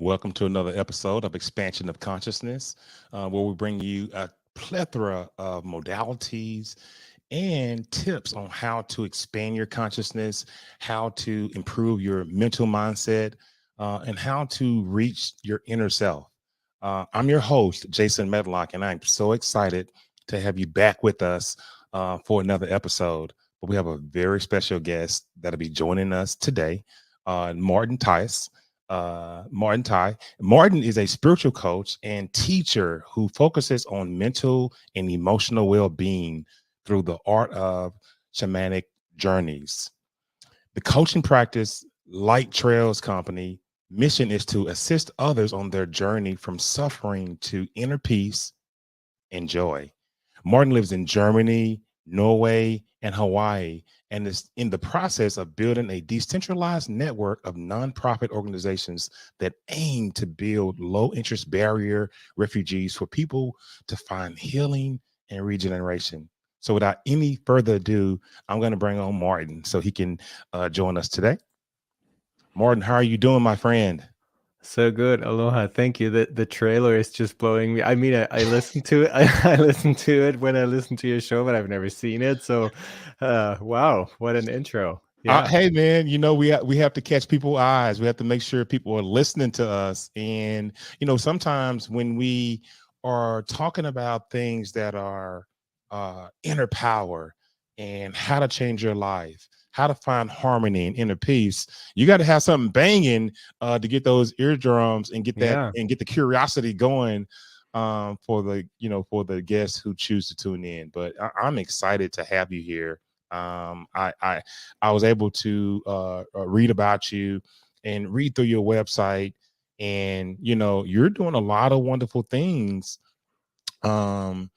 welcome to another episode of Expansion of Consciousness, where we bring you a plethora of modalities and tips on how to expand your consciousness, how to improve your mental mindset, and how to reach your inner self. I'm your host, Jason Medlock, and I'm so excited to have you back with us for another episode. But we have a very special guest that'll be joining us today, Martin Tice. Martin Ty. Martin is a spiritual coach and teacher who focuses on mental and emotional well-being through the art of shamanic journeys. The coaching practice Light Trails Company mission is to assist others on their journey from suffering to inner peace and joy. Martin lives in Germany, Norway, and Hawaii, and is in the process of building a decentralized network of nonprofit organizations that aim to build low interest barrier refuges for people to find healing and regeneration. So without any further ado, I'm going to bring on Martin so he can join us today. Martin, how are you doing, my friend? So good. Aloha. Thank you. The trailer is just blowing me. I mean, I listened to it. I listened to it when I listened to your show, but I've never seen it. So, wow, what an intro. Yeah. Hey man, we have to catch people's eyes. We have to make sure people are listening to us. And sometimes when we are talking about things that are inner power and how to change your life, how to find harmony and inner peace, you got to have something banging to get those eardrums and get that and get the curiosity going for the guests who choose to tune in. But I'm excited to have you here. I was able to read about you and read through your website, and you're doing a lot of wonderful things. With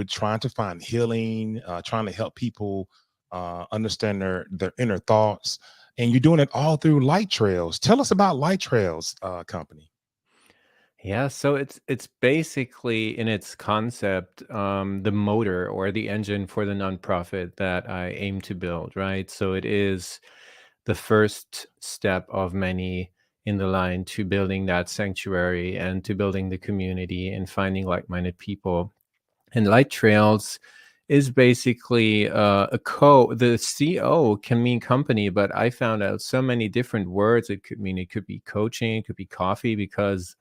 trying to find healing, trying to help people understand their inner thoughts, and you're doing it all through Light Trails. Tell us about Light Trails Company. Yeah, so it's basically in its concept, the motor or the engine for the nonprofit that I aim to build, right? So it is the first step of many in the line to building that sanctuary and to building the community and finding like-minded people. And Light Trails is basically the CO can mean company, but I found out so many different words. It could be coaching, it could be coffee, because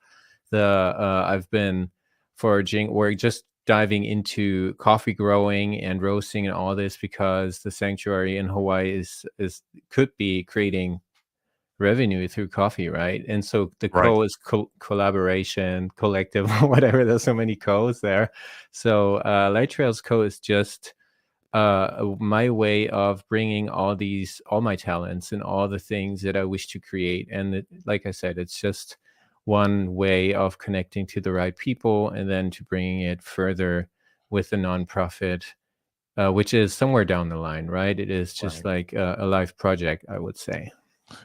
I've been foraging or just diving into coffee growing and roasting and all this, because the sanctuary in Hawaii could be creating revenue through coffee, right? And so the co is collaboration, collective, whatever. There's so many co's there. So Light Trails Co is just my way of bringing all my talents and all the things that I wish to create. And like I said, it's just one way of connecting to the right people and then to bringing it further with the nonprofit, which is somewhere down the line, right? It is just like a life project, I would say.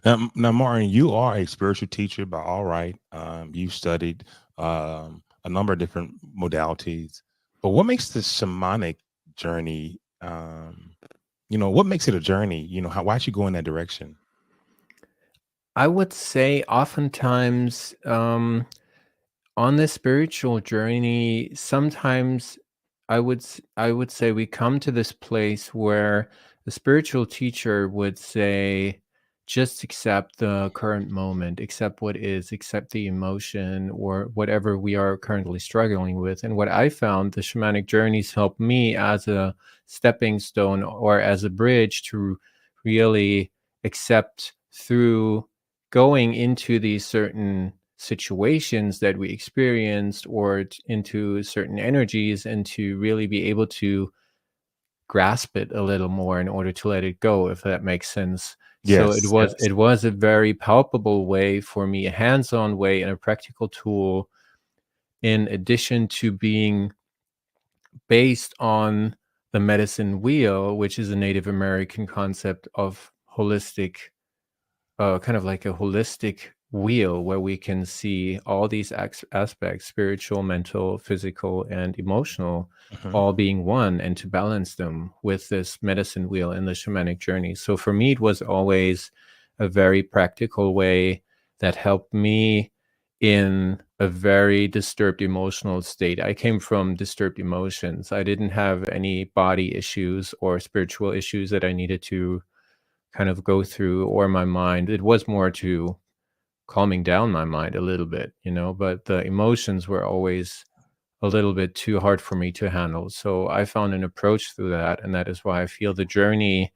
Now, Martin, you are a spiritual teacher by all right. You've studied a number of different modalities, but what makes the shamanic journey, what makes it a journey? Why'd you go in that direction? I would say oftentimes on the spiritual journey, sometimes I would say we come to this place where the spiritual teacher would say, just accept the current moment, accept what is, accept the emotion or whatever we are currently struggling with. And what I found, the shamanic journeys help me as a stepping stone or as a bridge to really accept through going into these certain situations that we experienced or into certain energies, and to really be able to grasp it a little more in order to let it go, if that makes sense. Yes, so it was a very palpable way for me, a hands-on way and a practical tool, in addition to being based on the medicine wheel, which is a Native American concept of holistic, kind of like a holistic wheel where we can see all these aspects, spiritual, mental, physical, and emotional, all being one, and to balance them with this medicine wheel in the shamanic journey. So for me, it was always a very practical way that helped me in a very disturbed emotional state. I came from disturbed emotions. I didn't have any body issues or spiritual issues that I needed to kind of go through, or my mind. It was more to calming down my mind a little bit, but the emotions were always a little bit too hard for me to handle. So I found an approach through that. And that is why I feel the journey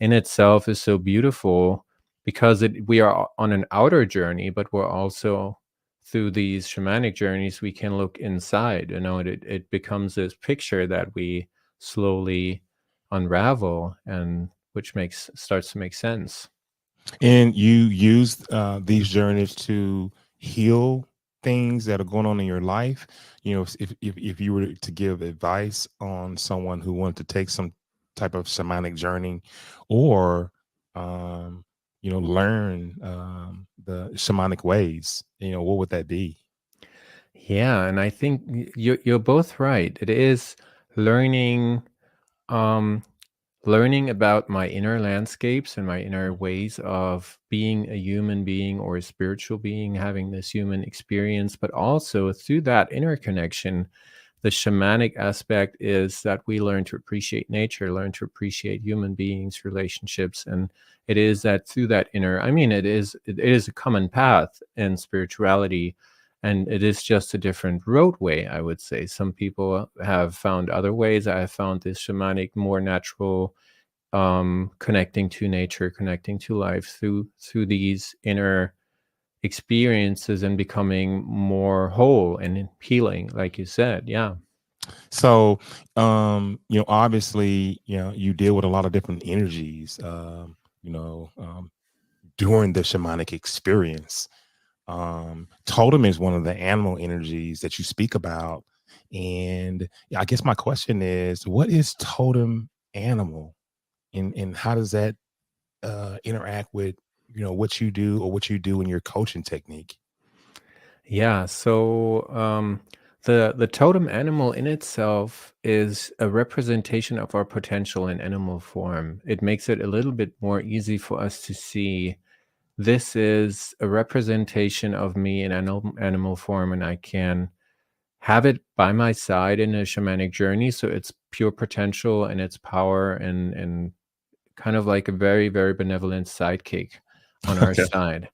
in itself is so beautiful, because we are on an outer journey, but we're also through these shamanic journeys, we can look inside, it becomes this picture that we slowly unravel, and which starts to make sense. And you use these journeys to heal things that are going on in your life. If you were to give advice on someone who wanted to take some type of shamanic journey, or um, learn the shamanic ways, what would that be? Yeah, and I think you're both right. It is learning um learning about my inner landscapes and my inner ways of being a human being or a spiritual being, having this human experience, but also through that inner connection, the shamanic aspect is that we learn to appreciate nature, learn to appreciate human beings, relationships, and it is that through that inner, I mean, it is a common path in spirituality, and it is just a different roadway, I would say. Some people have found other ways. I have found this shamanic, more natural, connecting to nature, connecting to life through these inner experiences and becoming more whole and healing, like you said. Yeah. So, obviously, you deal with a lot of different energies, during the shamanic experience. Totem is one of the animal energies that you speak about. And I guess my question is, what is totem animal, and how does that interact with, what you do, or what you do in your coaching technique? Yeah, so the totem animal in itself is a representation of our potential in animal form. It makes it a little bit more easy for us to see this is a representation of me in animal form, and I can have it by my side in a shamanic journey. So it's pure potential and its power, and kind of like a very, very benevolent sidekick on our Okay. side.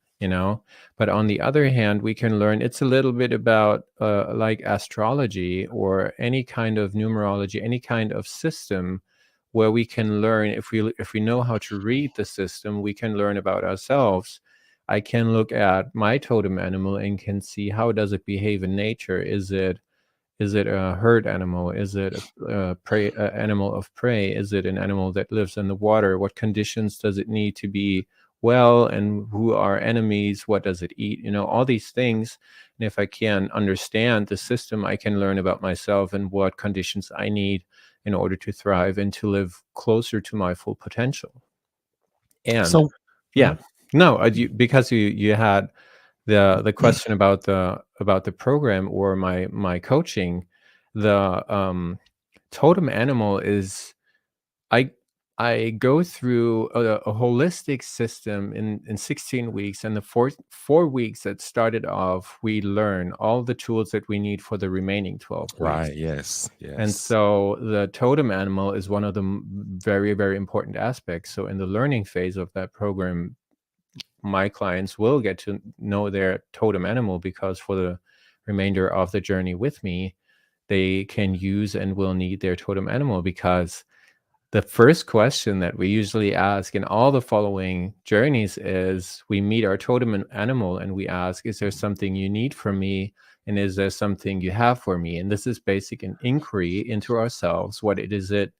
But on the other hand, we can learn it's a little bit about like astrology or any kind of numerology, any kind of system where we can learn, if we know how to read the system, we can learn about ourselves. I can look at my totem animal and can see how does it behave in nature. Is it a herd animal? Is it a prey, animal of prey? Is it an animal that lives in the water? What conditions does it need to be well? And who are enemies? What does it eat? All these things. And if I can understand the system, I can learn about myself and what conditions I need in order to thrive and to live closer to my full potential. And So, yeah, mhm. no, because you had the question about the program or my coaching. The totem animal is, I I go through a holistic system in 16 weeks, and the four weeks that started off, we learn all the tools that we need for the remaining 12 weeks. Right. Yes. And Yes. so the totem animal is one of the very, very important aspects. So in the learning phase of that program, my clients will get to know their totem animal, because for the remainder of the journey with me, they can use and will need their totem animal. Because the first question that we usually ask in all the following journeys is, we meet our totem animal and we ask, is there something you need from me? And is there something you have for me? And this is basic an inquiry into ourselves. What it is it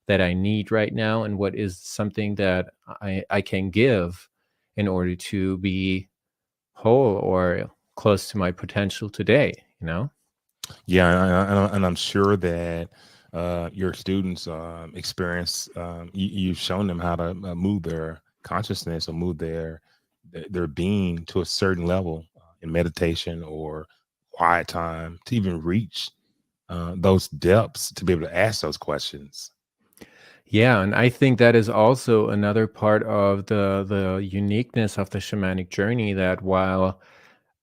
that I need right now? And what is something that I can give in order to be whole or close to my potential today? Yeah, and I'm sure that your students experience. You've shown them how to move their consciousness, or move their being to a certain level in meditation or quiet time, to even reach those depths, to be able to ask those questions. Yeah, and I think that is also another part of the uniqueness of the shamanic journey, that while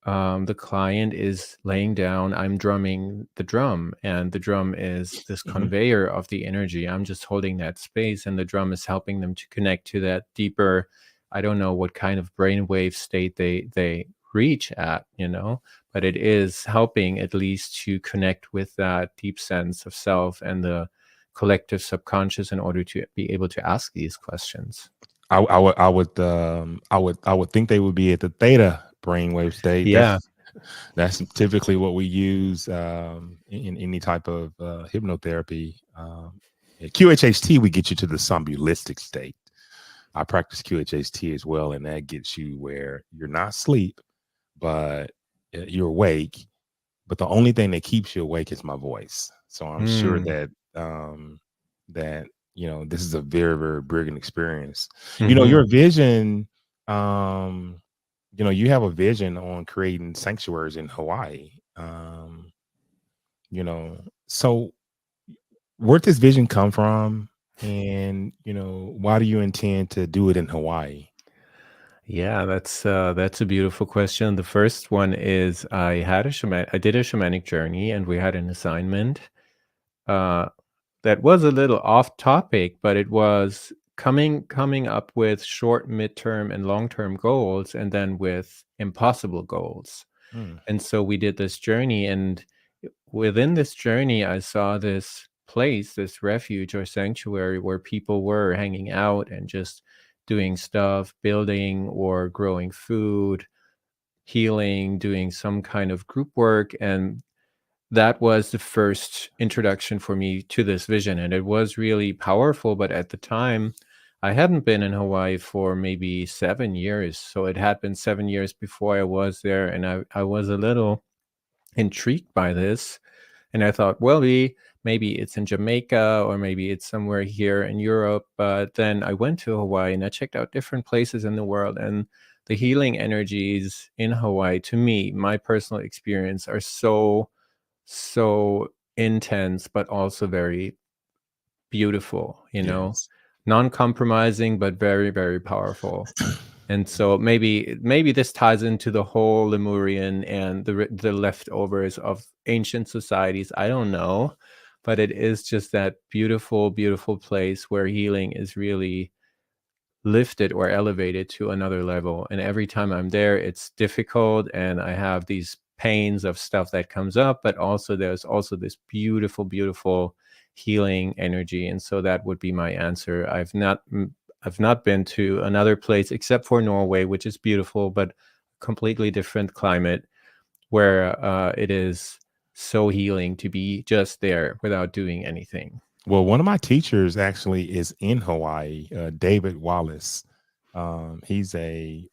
the client is laying down, I'm drumming the drum, and the drum is this Mhm. conveyor of the energy. I'm just holding that space, and the drum is helping them to connect to that deeper, I don't know what kind of brainwave state they reach at, but it is helping at least to connect with that deep sense of self and the collective subconscious in order to be able to ask these questions. I would think they would be at the theta brainwave state. Yeah. That's typically what we use in any type of hypnotherapy. At QHHT, we get you to the somnambulistic state. I practice QHHT as well, and that gets you where you're not asleep, but you're awake. But the only thing that keeps you awake is my voice. So I'm sure Mm. that this is a very, very brilliant experience. Hmm. Your vision, um, you have a vision on creating sanctuaries in Hawaii. You know, so where'd this vision come from? And why do you intend to do it in Hawaii? Yeah, that's a beautiful question. The first one is I did a shamanic journey, and we had an assignment uh, that was a little off topic, but it was coming up with short, midterm, and long-term goals, and then with impossible goals. Mm, And so we did this journey, and within this journey, I saw this place, this refuge or sanctuary where people were hanging out and just doing stuff, building or growing food, healing, doing some kind of group work. And that was the first introduction for me to this vision. And it was really powerful. But at the time, I hadn't been in Hawaii for maybe 7 years. So it had been 7 years before I was there. And I was a little intrigued by this, and I thought, well, maybe it's in Jamaica or maybe it's somewhere here in Europe. But then I went to Hawaii and I checked out different places in the world, and the healing energies in Hawaii, to me, my personal experience, are so intense, but also very beautiful, yes. non-compromising, but very, very powerful. And so maybe this ties into the whole Lemurian and the leftovers of ancient societies. I don't know, but it is just that beautiful, beautiful place where healing is really lifted or elevated to another level. And every time I'm there, it's difficult, and I have these pains of stuff that comes up, but also there's also this beautiful, beautiful healing energy. And so that would be my answer. I've not been to another place except for Norway, which is beautiful, but completely different climate, where it is so healing to be just there without doing anything. Well, one of my teachers actually is in Hawaii, David Wallace. He's a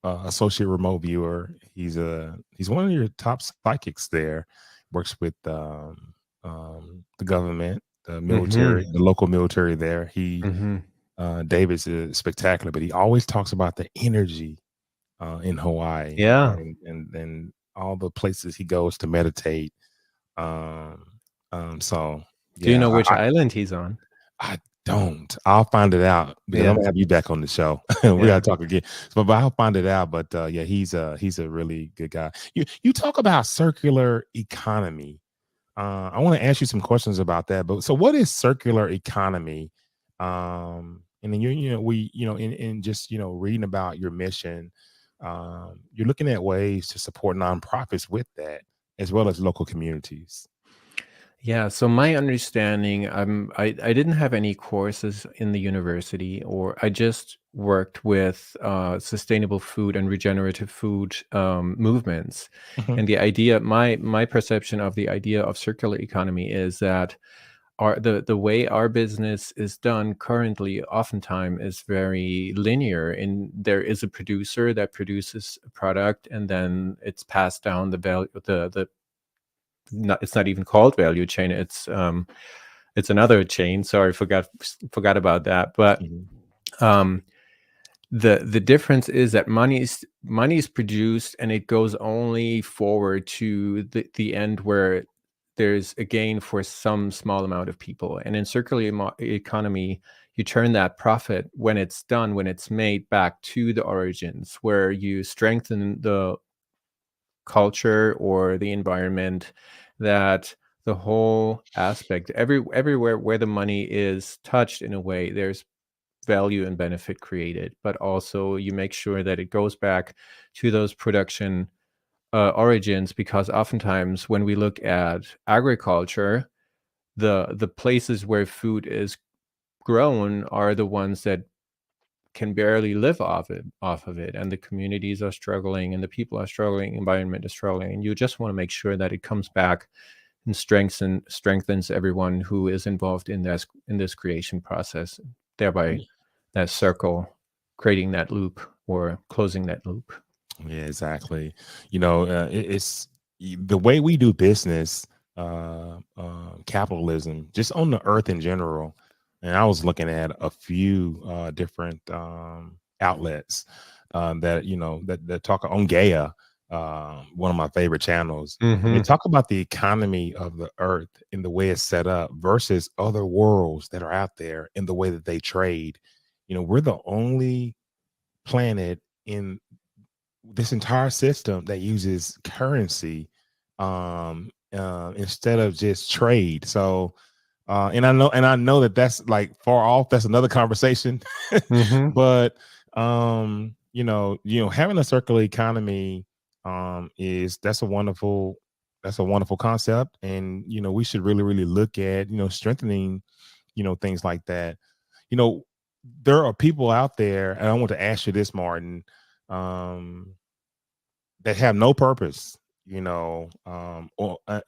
associate remote viewer. He's one of your top psychics there. Works with the government, the Hmm. military, the local military there. Hmm. David's spectacular, but he always talks about the energy in Hawaii Yeah. and all the places he goes to meditate. Um, so Do you yeah, know which island he's on? I don't. I'll find it out because I'm Yeah. gonna have you back on the show. We Yeah. gotta talk again. But I'll find it out. But yeah, he's a really good guy. You talk about circular economy. I want to ask you some questions about that. But so what is circular economy? And then in just reading about your mission, you're looking at ways to support nonprofits with that, as well as local communities. Yeah, so my understanding, I didn't have any courses in the university, or I just worked with sustainable food and regenerative food movements. Mhm. And the idea, my perception of the idea of circular economy is that the way our business is done currently oftentimes is very linear. And there is a producer that produces a product, and then it's passed down the value, the not, it's not even called value chain. It's another chain. Sorry, forgot about that. But Mhm. um, the difference is that money is produced, and it goes only forward to the end, where there's a gain for some small amount of people. And in circular economy, you turn that profit, when it's done, when it's made, back to the origins, where you strengthen the culture or the environment, that the whole aspect, everywhere where the money is touched, in a way, there's value and benefit created. But also you make sure that it goes back to those production origins, because oftentimes when we look at agriculture, the places where food is grown are the ones that can barely live off of it, and the communities are struggling, and the people are struggling, environment is struggling, and you just want to make sure that it comes back and strengthens everyone who is involved in this creation process, thereby that circle, creating that loop or closing that loop. Yeah, exactly. It's the way we do business, capitalism, just on the earth in general. And I was looking at a few different outlets that talk on Gaia, one of my favorite channels. And they Mm-hmm. talk about the economy of the earth and the way it's set up versus other worlds that are out there and the way that they trade. We're the only planet in this entire system that uses currency instead of just trade. So and I know that that's like far off, that's another conversation. Mm-hmm. But having a circular economy is that's a wonderful concept. And we should really really look at strengthening things like that. you know there are people out there, and I want to ask you this, Martin, um that have no purpose, or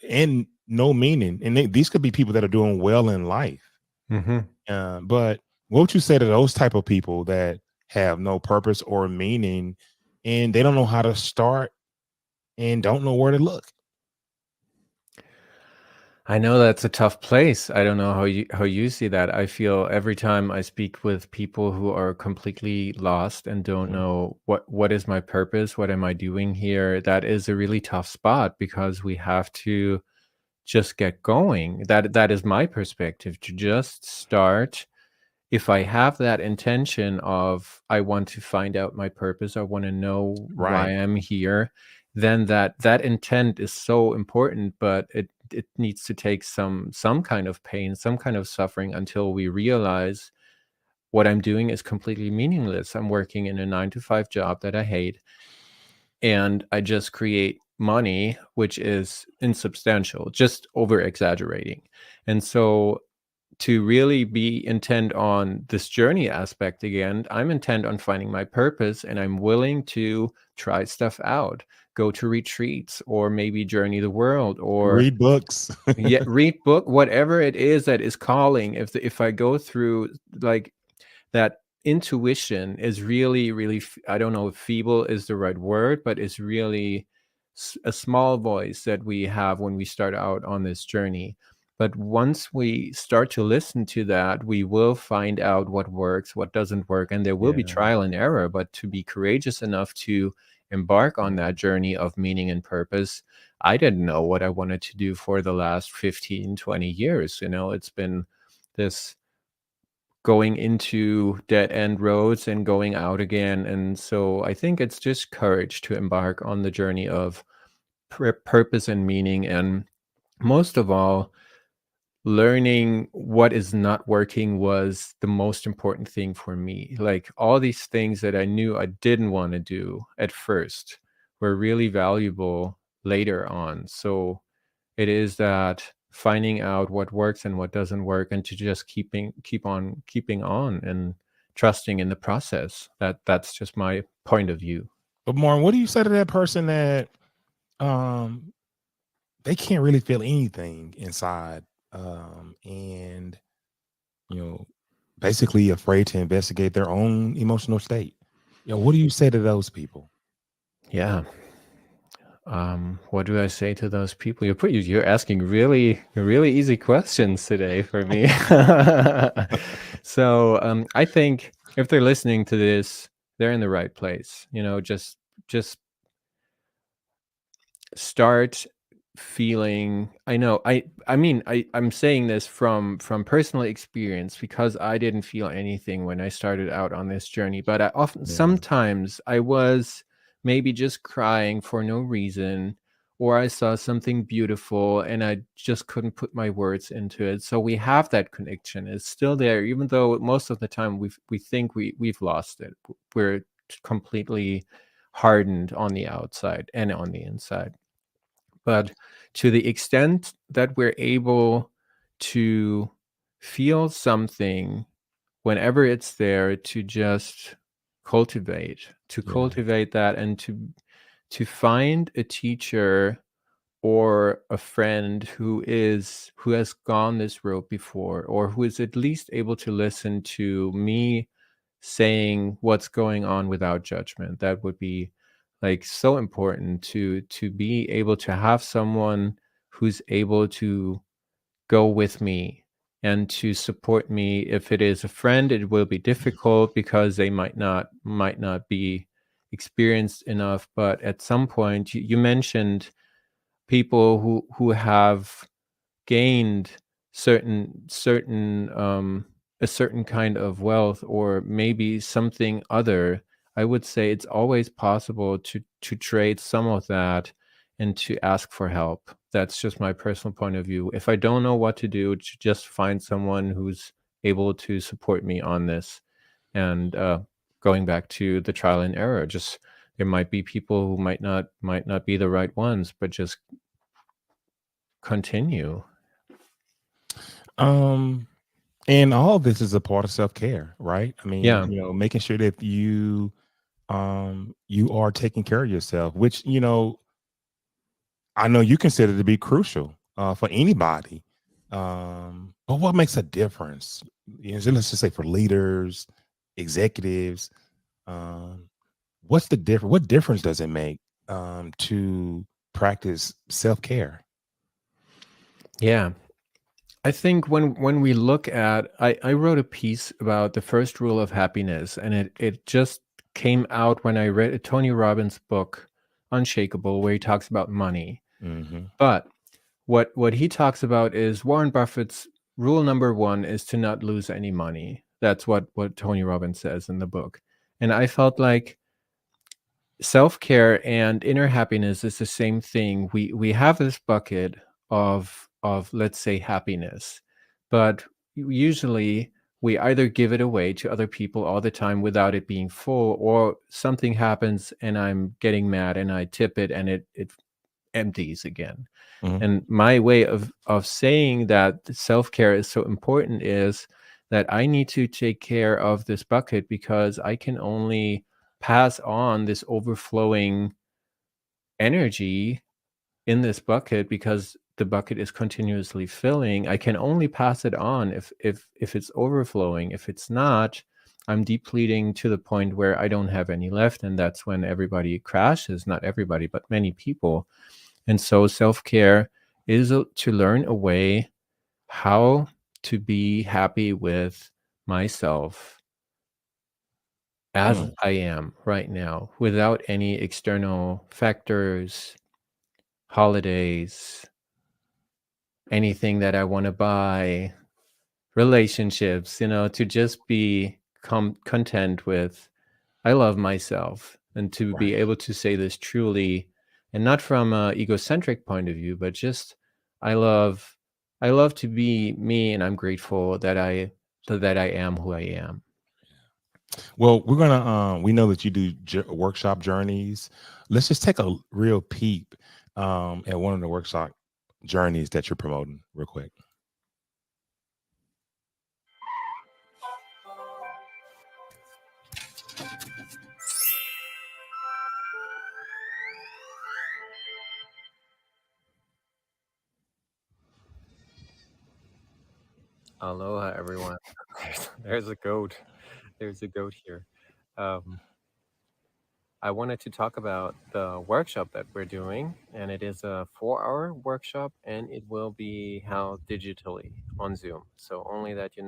and no meaning, and these could be people that are doing well in life. Mm-hmm. But what would you say to those type of people that have no purpose or meaning, and they don't know how to start and don't know where to look? I know that's a tough place. I don't know how you see that. I feel every time I speak with people who are completely lost and don't Mhm. know what is my purpose, what am I doing here, that is a really tough spot, because we have to just get going. That is my perspective, to just start. If I have that intention of, I want to find out my purpose, I want to know why Right. I'm here, then that intent is so important. But it needs to take some kind of pain, some kind of suffering, until we realize what I'm doing is completely meaningless. I'm working in a 9 to 5 job that I hate, and I just create money, which is insubstantial, just over exaggerating. And so, to really be intent on this journey aspect again, I'm intent on finding my purpose, and I'm willing to try stuff out, go to retreats, or maybe journey the world, or Read books. read book, whatever it is that is calling. If I go through, like, that intuition is really, really, I don't know if feeble is the right word, but it's really a small voice that we have when we start out on this journey. But once we start to listen to that, we will find out what works, what doesn't work, and there will be Yeah. trial and error. But to be courageous enough to embark on that journey of meaning and purpose, I didn't know what I wanted to do for the last 15, 20 years. It's been this going into dead end roads and going out again. And so I think it's just courage to embark on the journey of purpose and meaning. And most of all, learning what is not working was the most important thing for me. Like, all these things that I knew I didn't want to do at first were really valuable later on. So it is that finding out what works and what doesn't work, and to just keeping on and trusting in the process. That's just my point of view. But Martin, what do you say to that person that um they can't really feel anything inside, and you know basically afraid to investigate their own emotional state? What do you say to those people? Yeah. What do I say to those people? You're asking really, really easy questions today for me. So I think if they're listening to this, they're in the right place. Just start feeling. I know, I'm saying this from personal experience, because I didn't feel anything when I started out on this journey, but I often Yeah. sometimes I was maybe just crying for no reason, or I saw something beautiful and I just couldn't put my words into it. So we have that connection. It's still there, even though most of the time we think we've lost it. We're completely hardened on the outside and on the inside. But to the extent that we're able to feel something whenever it's there, to just Yeah. cultivate that, and to find a teacher or a friend who has gone this road before, or who is at least able to listen to me saying what's going on without judgment. That would be like so important, to be able to have someone who's able to go with me and to support me. If it is a friend, it will be difficult because they might not be experienced enough. But at some point, you mentioned people who have gained certain a certain kind of wealth, or maybe something other. I would say it's always possible to trade some of that and to ask for help. That's just my personal point of view. If I don't know what to do, to just find someone who's able to support me on this. And going back to the trial and error, just there might be people who might not be the right ones, but just continue. Um, and all of this is a part of self-care, right? I mean, Yeah. making sure that you are taking care of yourself, which, I know you consider to be crucial for anybody. But what makes a difference? So let's just say for leaders, executives, um, what's the difference? What difference does it make to practice self-care? Yeah. I think when we look at, I wrote a piece about the first rule of happiness, and it just came out when I read Tony Robbins' book Unshakable, where he talks about money. Hmm. But what he talks about is Warren Buffett's rule number one is to not lose any money. That's what Tony Robbins says in the book. And I felt like self-care and inner happiness is the same thing. We have this bucket of let's say happiness, but usually we either give it away to other people all the time without it being full, or something happens and I'm getting mad and I tip it and it empties again. Hmm. And my way of saying that self-care is so important is that I need to take care of this bucket, because I can only pass on this overflowing energy in this bucket, because the bucket is continuously filling. I can only pass it on if it's overflowing. If it's not, I'm depleting to the point where I don't have any left, and that's when everybody crashes. Not everybody, but many people. And so self-care is to learn a way how to be happy with myself as Mm. I am right now, without any external factors, holidays, anything that I want to buy, relationships, to just be content with, I love myself, and to be Right. able to say this truly, and not from a egocentric point of view, but just I love I love to be me, and I'm grateful that I am who I am. Well, we know that you do workshop journeys. Let's just take a real peep at one of the workshop journeys that you're promoting real quick. Aloha, everyone. There's a goat. There's a goat here. Um, I wanted to talk about the workshop that we're doing, and it is a 4-hour workshop, and it will be held digitally on Zoom. So only that you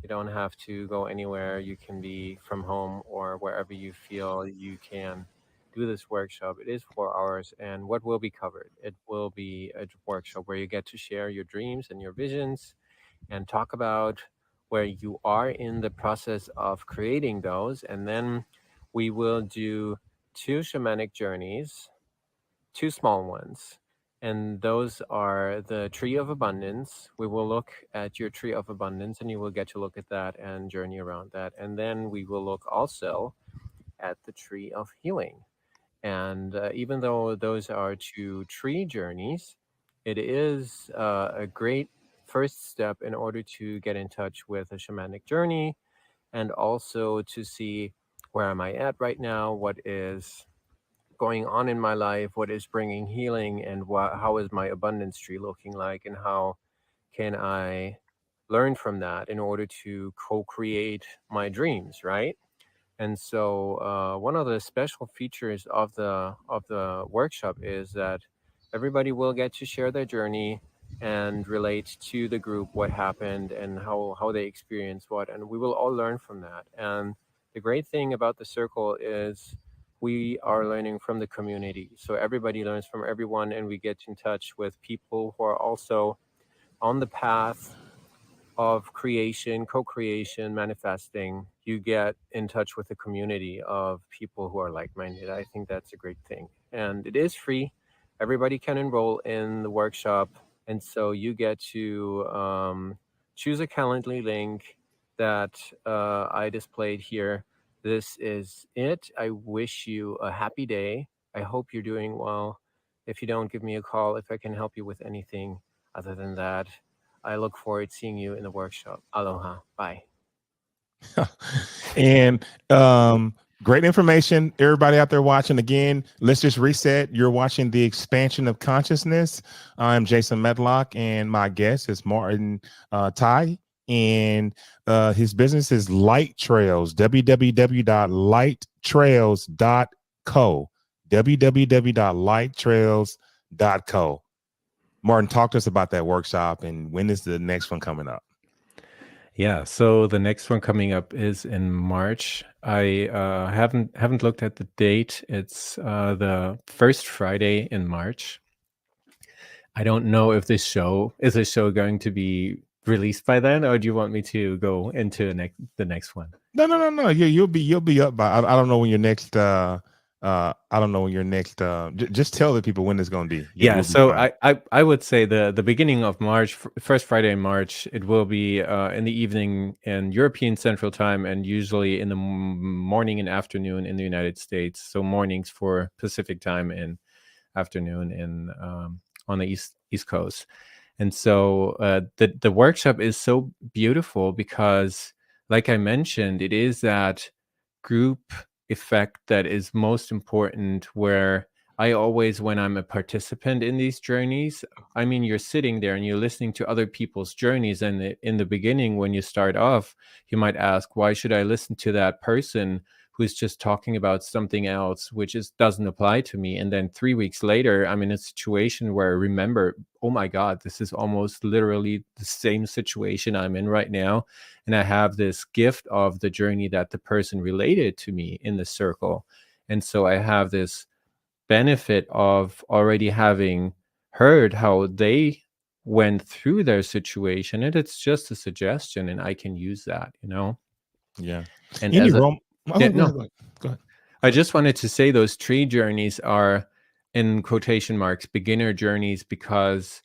don't have to go anywhere. You can be from home or wherever you feel you can do this workshop. It is 4 hours, and what will be covered? It will be a workshop where you get to share your dreams and your visions and talk about where you are in the process of creating those. And then we will do two shamanic journeys, two small ones. And those are the tree of abundance. We will look at your tree of abundance, and you will get to look at that and journey around that. And then we will look also at the tree of healing. And even though those are two tree journeys, it is a great first step in order to get in touch with a shamanic journey, and also to see where am I at right now, what is going on in my life, what is bringing healing, and how is my abundance tree looking like, and how can I learn from that in order to co-create my dreams, right? And so one of the special features of the workshop is that everybody will get to share their journey and relate to the group what happened and how they experienced what, and we will all learn from that. And the great thing about the circle is we are learning from the community. So everybody learns from everyone, and we get in touch with people who are also on the path of creation, co-creation, manifesting. You get in touch with a community of people who are like-minded. I think that's a great thing. And it is free. Everybody can enroll in the workshop. And so you get to choose a Calendly link that I displayed here. This is it. I wish you a happy day. I hope you're doing well. If you don't, give me a call if I can help you with anything. Other than that, I look forward to seeing you in the workshop. Aloha. Bye. And great information, everybody out there watching. Again, let's just reset. You're watching The Expansion of Consciousness. I'm Jason Medlock, and my guest is Martin Tai, and his business is Light Trails, www.lighttrails.co, www.lighttrails.co. Martin, talk to us about that workshop, and when is the next one coming up? Yeah, so the next one coming up is in March. I haven't looked at the date. It's the first Friday in March. I don't know if this show is going to be released by then, or do you want me to go into the next one? No. You'll be up by. I don't know when your next. I don't know when your next. Just tell the people when it's going to be. Yeah, so I would say the beginning of March, first Friday in March, it will be in the evening in European Central Time, and usually in the morning and afternoon in the United States. So mornings for Pacific Time and afternoon in on the East Coast. And so the workshop is so beautiful because, like I mentioned, it is that group effect that is most important, where I always, when I'm a participant in these journeys, I mean, you're sitting there and you're listening to other people's journeys. And in the beginning, when you start off, you might ask, why should I listen to that person who's just talking about something else, which doesn't apply to me? And then 3 weeks later, I'm in a situation where I remember, oh my God, this is almost literally the same situation I'm in right now. And I have this gift of the journey that the person related to me in the circle. And so I have this benefit of already having heard how they went through their situation. And it's just a suggestion, and I can use that, Yeah. And Any as a, Go ahead. I just wanted to say those tree journeys are, in quotation marks, beginner journeys, because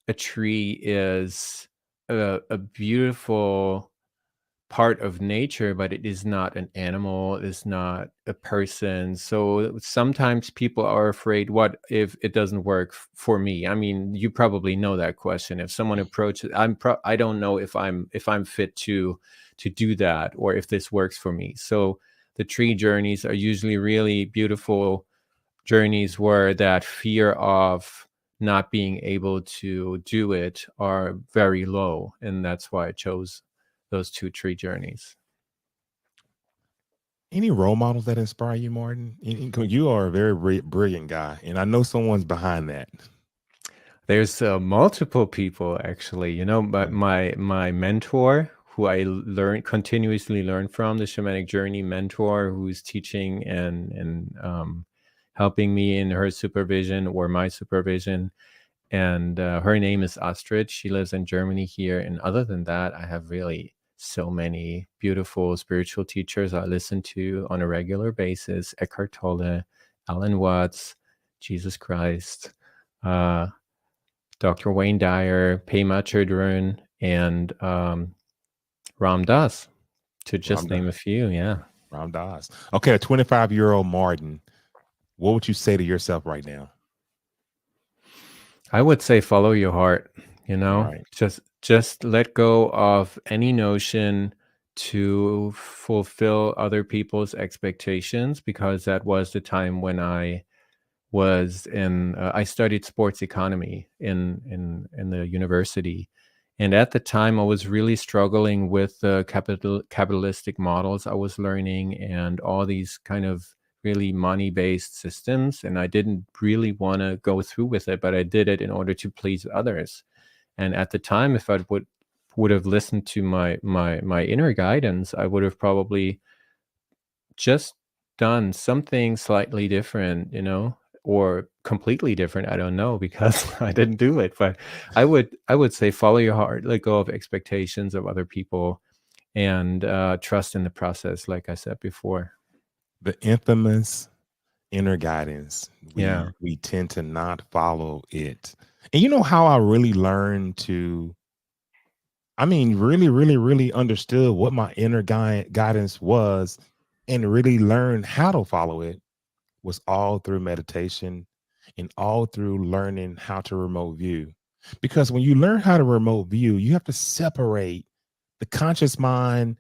a tree is a beautiful part of nature, but it is not an animal, it is not a person. So sometimes people are afraid, what if it doesn't work for me? I mean, you probably know that question. If someone approaches, I don't know if I'm fit to do that, or if this works for me. So the tree journeys are usually really beautiful journeys where that fear of not being able to do it are very low. And that's why I chose those two tree journeys. Any role models that inspire you, Martin? You are a very brilliant guy, and I know someone's behind that. There's multiple people, actually. But my mentor, who I continuously learn from, the Shamanic Journey mentor, who's teaching and helping me in her supervision or my supervision. And her name is Astrid. She lives in Germany here. And other than that, I have really so many beautiful spiritual teachers I listen to on a regular basis: Eckhart Tolle, Alan Watts, Jesus Christ, uh, Dr. Wayne Dyer, Pema Chodron, and Ram Dass, to just Ramdas. name a few. Yeah. Ramdas. Okay, a 25-year-old Martin, what would you say to yourself right now? I would say follow your heart, All right. just let go of any notion to fulfill other people's expectations, because that was the time when I studied sports economy in the university. And at the time I was really struggling with the capitalistic models I was learning and all these kind of really money-based systems, and I didn't really want to go through with it, but I did it in order to please others. And at the time, if I would have listened to my inner guidance, I would have probably just done something slightly different, or completely different. I don't know, because I didn't do it. But I would say follow your heart, let go of expectations of other people, and trust in the process, like I said before. The infamous inner guidance. Yeah. We tend to not follow it. And you know how I really learned to, I mean, really, really, really understood what my inner guidance was and really learned how to follow it was all through meditation and all through learning how to remote view. Because when you learn how to remote view, you have to separate the conscious mind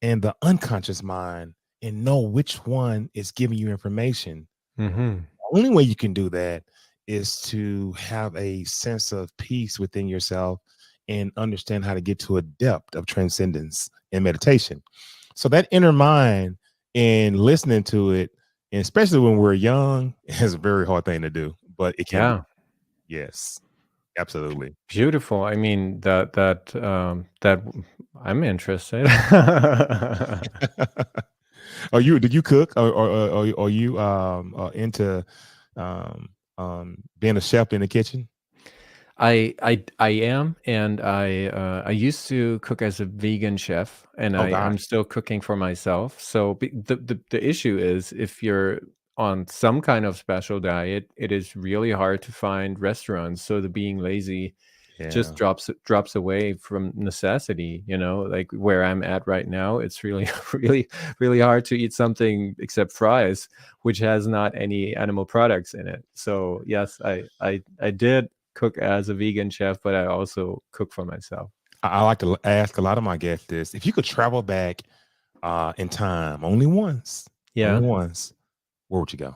and the unconscious mind and know which one is giving you information. Mm-hmm. The only way you can do that is to have a sense of peace within yourself and understand how to get to a depth of transcendence in meditation. So that inner mind and listening to it, and especially when we're young, is a very hard thing to do, but it can be. Yeah. Yes, absolutely. Beautiful. I mean, that I'm interested. Did you cook, or are you into being a chef in the kitchen? I am, and I used to cook as a vegan chef, and Oh gosh. I'm still cooking for myself. So the issue is, if you're on some kind of special diet, it is really hard to find restaurants. So the being lazy just Yeah. drops away from necessity. Like where I'm at right now, it's really really really hard to eat something except fries, which has not any animal products in it. So yes, I did cook as a vegan chef, but I also cook for myself. I like to ask a lot of my guests this: if you could travel back in time only Yeah, once, where would you go?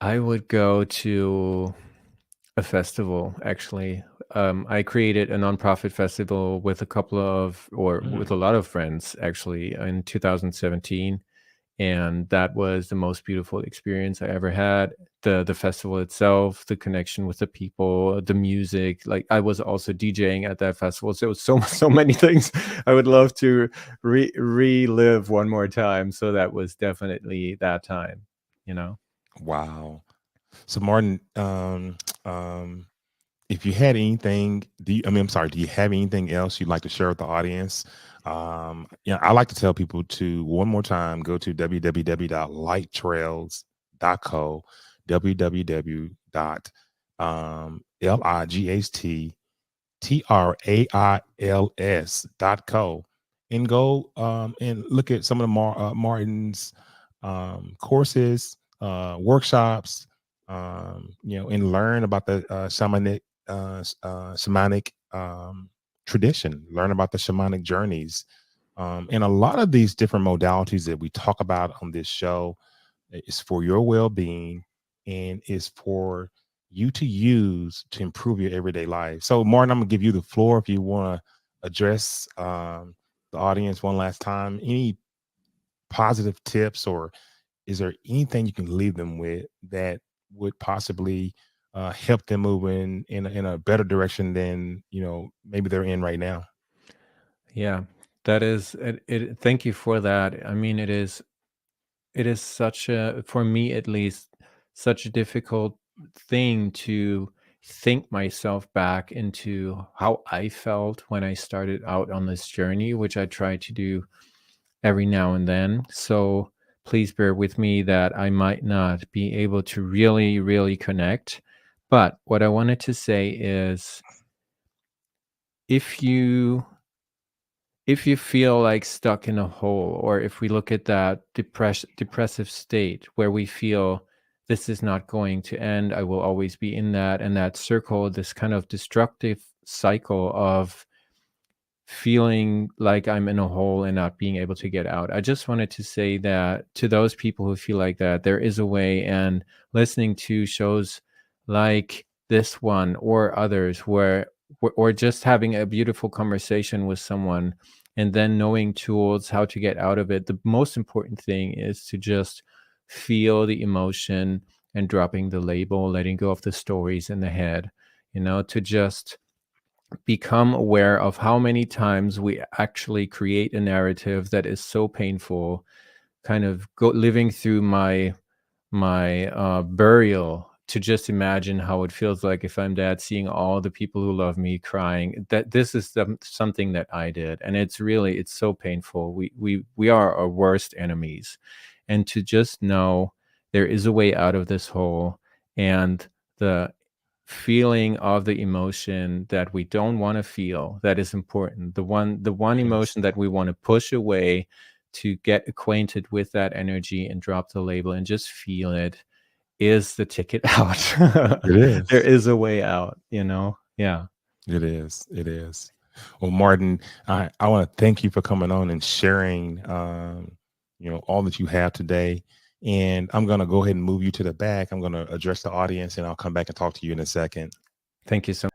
I would go to a festival, actually. I created a nonprofit festival with a couple of, or with Mm. a lot of friends, actually, in 2017. And that was the most beautiful experience I ever had. The festival itself, the connection with the people, the music. Like, I was also DJing at that festival, so it was so so many things I would love to relive one more time. So that was definitely that time, you know. Wow. So Martin, um, if you had anything, I'm sorry, do you have anything else you'd like to share with the audience? I like to tell people to, one more time, go to www.lighttrails.co, lighttrails.co, and go and look at some of the Martin's courses, workshops, and learn about the shamanic tradition, learn about the shamanic journeys. And a lot of these different modalities that we talk about on this show is for your well-being and is for you to use to improve your everyday life. So Martin, I'm gonna give you the floor if you want to address the audience one last time. Any positive tips, or is there anything you can leave them with that would possibly help them move in a better direction than maybe they're in right now? Yeah, that is it. Thank you for that. I mean, it is. it is such a, for me at least, such a difficult thing to think myself back into how I felt when I started out on this journey, which I try to do every now and then. So please bear with me that I might not be able to really, really connect. But what I wanted to say is, if you if you feel like stuck in a hole, or if we look at that depressive state where we feel this is not going to end, I will always be in that, and that circle, this kind of destructive cycle of feeling like I'm in a hole and not being able to get out. I just wanted to say that to those people who feel like that, there is a way. And listening to shows like this one or others, where or just having a beautiful conversation with someone and then knowing tools how to get out of it. The most important thing is to just feel the emotion and dropping the label, letting go of the stories in the head, to just become aware of how many times we actually create a narrative that is so painful, kind of living through my burial, to just imagine how it feels like if I'm dead, seeing all the people who love me crying. That this is something that I did, and it's so painful. We are our worst enemies, and to just know there is a way out of this hole, and the feeling of the emotion that we don't want to feel, that is important. The one Yes. emotion that we want to push away, to get acquainted with that energy and drop the label and just feel it, is the ticket out. It There is. is a way out. Yeah. It is. It is. Well, Martin, I want to thank you for coming on and sharing, all that you have today. And I'm going to go ahead and move you to the back. I'm going to address the audience, and I'll come back and talk to you in a second. Thank you so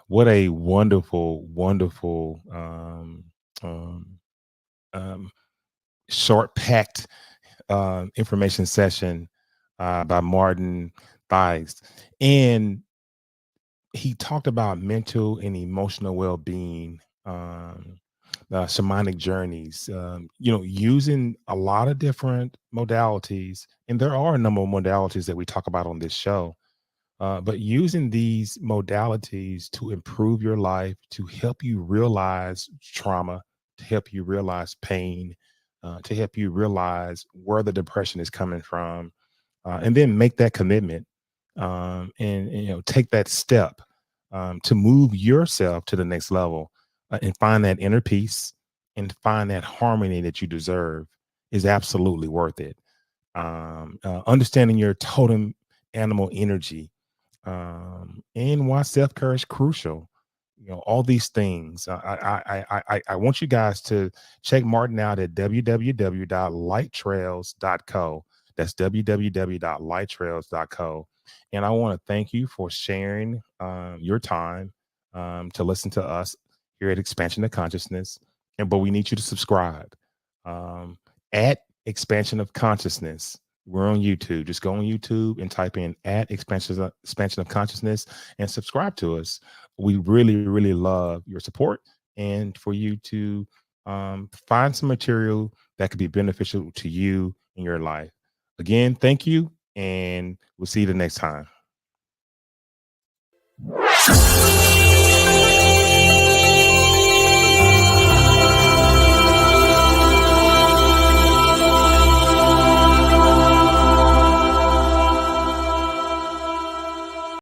What a wonderful, wonderful, um, um, short, packed information session by Martin Theist. And he talked about mental and emotional well-being, shamanic journeys, using a lot of different modalities. And there are a number of modalities that we talk about on this show, but using these modalities to improve your life, to help you realize trauma, to help you realize pain, to help you realize where the depression is coming from, and then make that commitment, and take that step, to move yourself to the next level, and find that inner peace and find that harmony that you deserve, is absolutely worth it. Understanding your totem animal energy, and why self care is crucial. All these things. I want you guys to check Martin out at www.lighttrails.co. That's www.lighttrails.co. And I want to thank you for sharing your time, to listen to us here at Expansion of Consciousness. But we need you to subscribe, um, at Expansion of Consciousness. We're on YouTube. Just go on YouTube and type in at Expansion of Consciousness and subscribe to us. We really, really love your support, and for you to find some material that could be beneficial to you in your life. Again, thank you, and we'll see you the next time.